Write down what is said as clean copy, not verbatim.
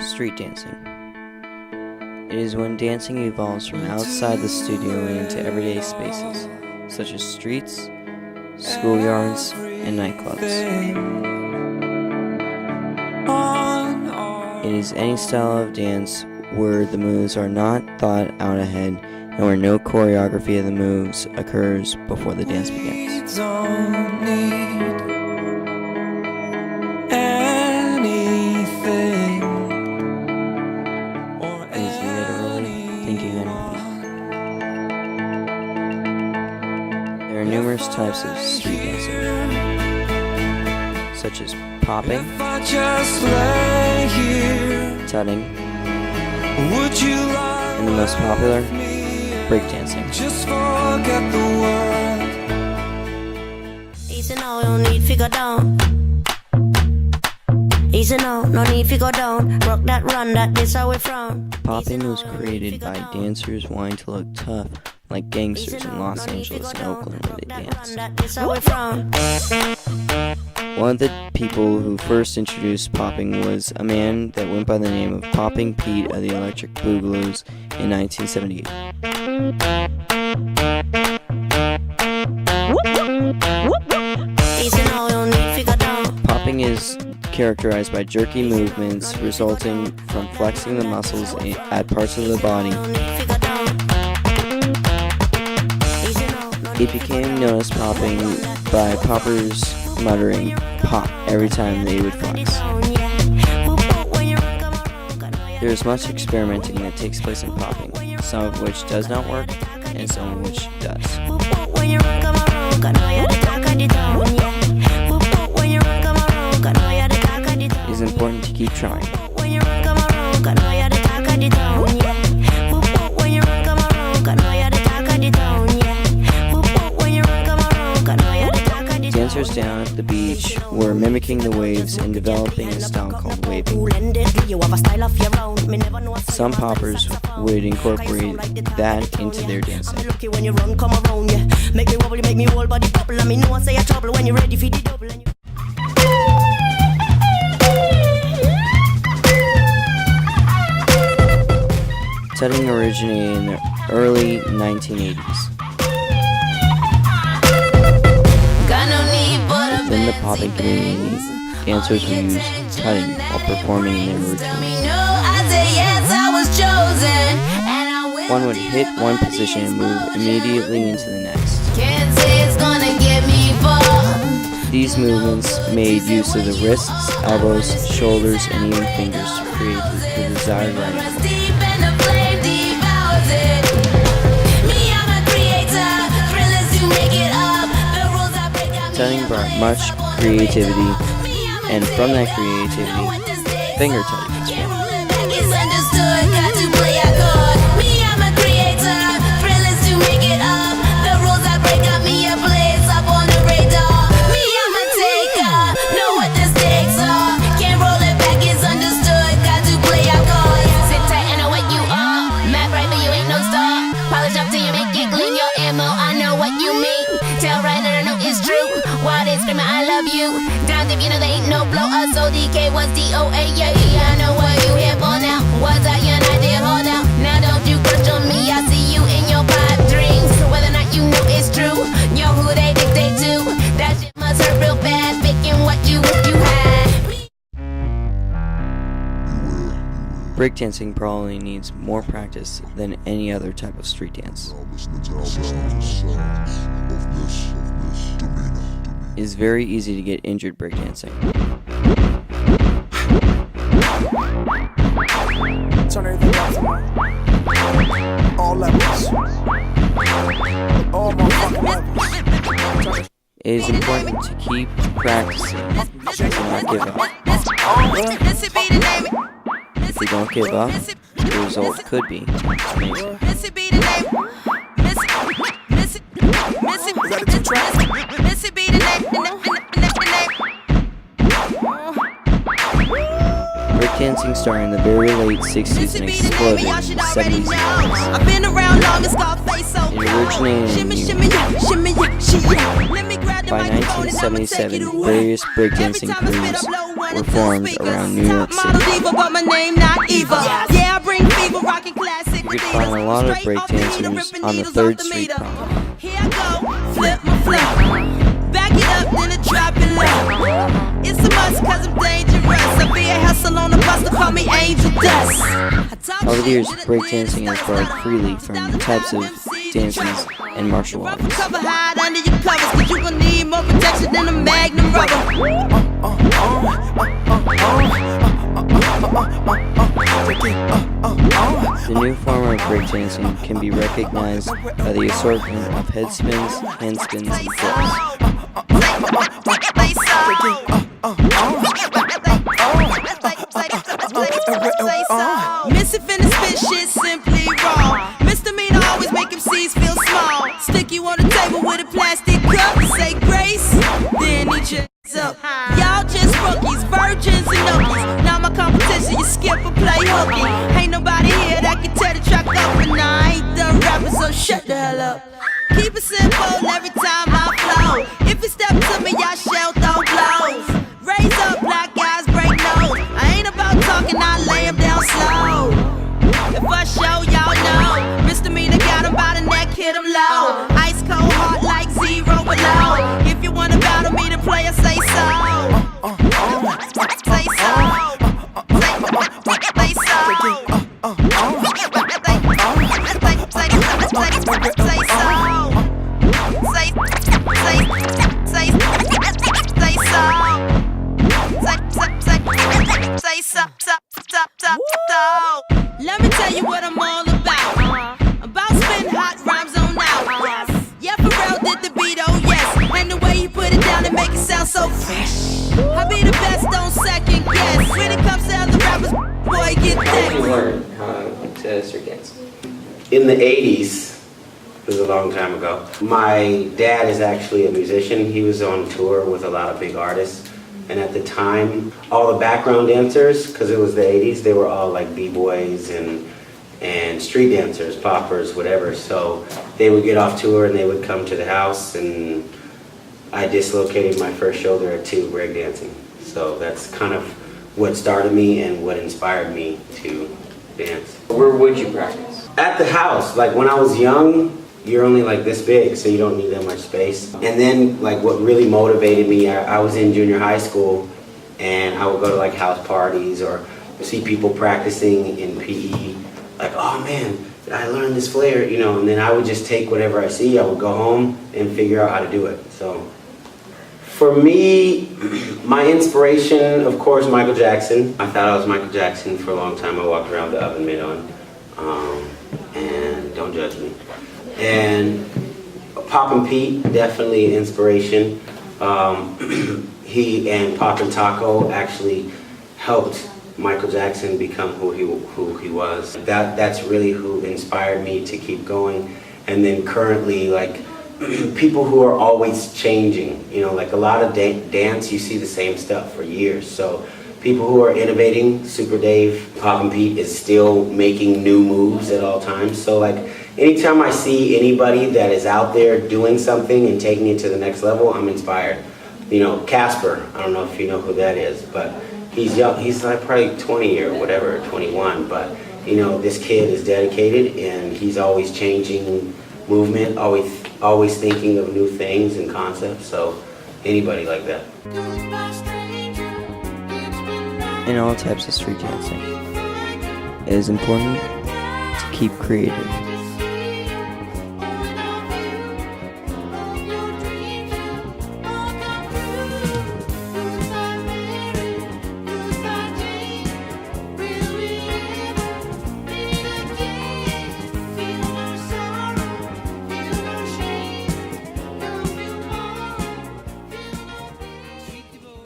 Street dancing. It is when dancing evolves from outside the studio and into everyday spaces, such as streets, schoolyards, and nightclubs. It is any style of dance where the moves are not thought out ahead and where no choreography of the moves occurs before the dance begins. There are numerous types of street dancing, such as popping, tutting, and the most popular, breakdancing. Easy now, no need to go down. Easy now, no need to go down. Rock that, run that, this how we from. Popping was created by dancers wanting to look tough, like gangsters in Los Angeles and Oakland when they dance. One of the people who first introduced popping was a man that went by the name of Popping Pete of the Electric Boogaloo's in 1978. Popping is characterized by jerky movements resulting from flexing the muscles at parts of the body. It became known as popping by poppers muttering "pop" every time they would flex. There is much experimenting that takes place in popping, some of which does not work and some of which does. It is important to keep trying. Dancers down at the beach were mimicking the waves and developing a style called waving. Some poppers would incorporate that into their dancing. Tutting originated in the early 1980s. Within the popping community, dancers would use tutting while performing in their routines. One would hit one position and move immediately into the next. These movements made use of the wrists, elbows, shoulders, and even fingers to create the desired rhythm. Tutting brought much creativity, and from that creativity, finger tutting was born. I love you. Down if you know they ain't no blow us. So DK was DOA. Yeah, I know what you here for now. Was I your idea? Hold out. Now don't you crush on me. I see you in your pipe dreams. Whether or not you know it's true, yo, who they dictate to. That shit must hurt real bad. Picking what you wish you had. Breakdancing probably needs more practice than any other type of street dance. It is very easy to get injured breakdancing. Turn everything off. All levels. All motherfucking levels. It is important to keep practicing and not give up. If you don't give up, the result could be amazing. Breakdancing started in the very late 60s and exploded in the 70s and 80s. I've been around long as Scarface, so It originated in New York. By 1977, various breakdancing crews were formed around New York City. You could find a lot of breakdancers on the 3rd Street Promenade. Here I go, flip my flow. Back it up, then I drop it low. It's a must cause I'm dangerous. I be a hustle on the bus to call me Angel Dust. Over the years, breakdancing has borrowed freely from types of dances and martial arts. Cover hide under your covers, cause you gon' need more protection than a magnum rubber. The new form of breakdancing can be recognized by the assortment of head spins, hand spins, and flips. Missy finna spit shit simply wrong. Misdemeanor always make MCs feel small. Stick you on the table with a plastic cup. Say grace, then eat your up. Y'all just rookies, virgins and nookies. Now my competition, you skip or play hooky. Ain't nobody here that can tear the track up, and I ain't the rapper, so shut the hell up. Keep it simple every time I flow. If you step to me, y'all shall throw blows. Raise up, black guys break nose. I ain't about talking, I lay 'em down slow. If I show y'all know, misdemeanor got 'em by the neck, hit 'em low. Ice cold heart like 0 below. If you wanna battle me, the player say so. Say so. Say so. Let me tell you what I'm all about. About spitting hot rhymes on out. Yeah, Pharrell did the beat, oh yes. And the way he put it down and make it sound so fresh. I be the best, don't second guess. When it comes to other rappers, boy, get How did you that. learn how to street dance? In the 80s, it was a long time ago, my dad is actually a musician. He was on tour with a lot of big artists. And at the time, all the background dancers, because it was the 80s, they were all like b-boys and street dancers, poppers, whatever. So they would get off tour and they would come to the house, and I dislocated my first shoulder at 2 breakdancing. So that's kind of what started me and what inspired me to dance. Where would you practice? At the house. Like when I was young, you're only like this big, so you don't need that much space. And then like what really motivated me, I was in junior high school, and I would go to like house parties or see people practicing in PE. Like, oh man, I learned this flair, you know, and then I would just take whatever I see, I would go home and figure out how to do it. So for me, my inspiration, of course, Michael Jackson. I thought I was Michael Jackson for a long time. I walked around with the oven mitt on, and don't judge me. And Poppin' Pete, definitely inspiration. He and Poppin' Taco actually helped Michael Jackson become who he was. That's really who inspired me to keep going. And then currently, like, people who are always changing. You know, like a lot of dance, you see the same stuff for years. So people who are innovating, Super Dave, Poppin' Pete is still making new moves at all times. So like, anytime I see anybody that is out there doing something and taking it to the next level, I'm inspired. You know, Casper, I don't know if you know who that is, but he's young. He's like probably 20 or whatever, 21. But, you know, this kid is dedicated and he's always changing movement, always thinking of new things and concepts. So anybody like that. In all types of street dancing, it is important to keep creative.